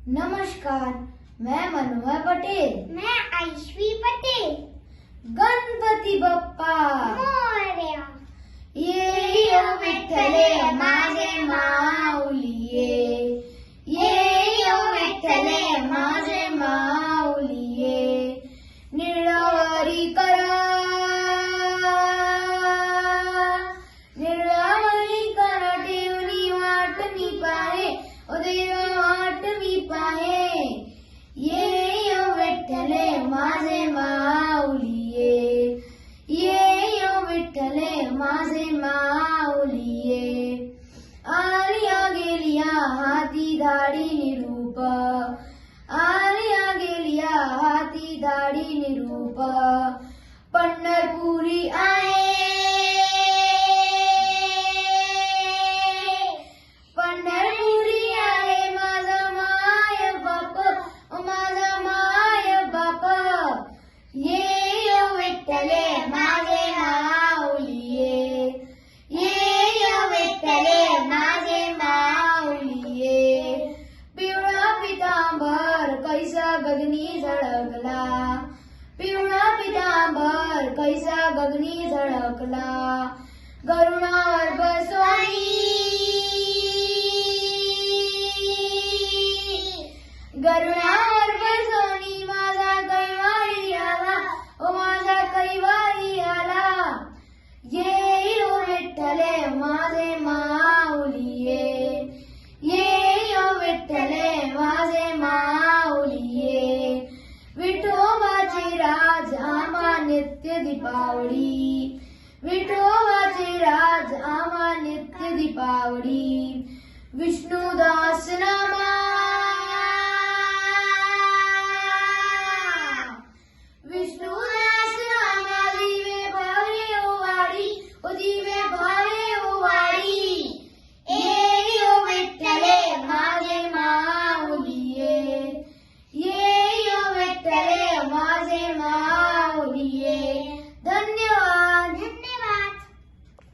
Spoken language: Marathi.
नमस्कार, मैं मनोहर पटेल। मैं आयुष्वी पटेल। गणपती बाप्पा मोरया। ये यो विठ्ठले माझे माऊलिये, ये यो विठ्ठले माझे माऊलिये, निळावरी करा, निळावरी करा ठेवली वाट मी पाहे, ओ देवा वाट मी पाहे, ये यो विठ्ठले माझे माऊलिये, ये यो विठ्ठले माझे माऊलिये, आलिया गेलिया हाती दाढी निरूप, आलिया गेलिया हाती दाढी निरूप, पंढरपुरी आहे, पंढरपुरी आहे माझा माय बाप, ओ माझा माय बाप, ये यो विठ्ठले माझे माऊलिये, ये यो विठ्ठले माझे माऊलिये, पिवळा पितांबर कैसा गगनी झळकला, पिवळा पितांबर कैसा गगनी झळकला, गरुडावर बसवली, गरुडावर बसवली माझा कैवारी आला, ओ माझा कैवारी आला, ये यो विठ्ठले माझे माऊलिये, ये यो विठ्ठले माझे माऊलिये, विठोबाचे राज आम्हा नित्य दीपावली, विठोबाचे राज आम्हा नित्य दीपावली,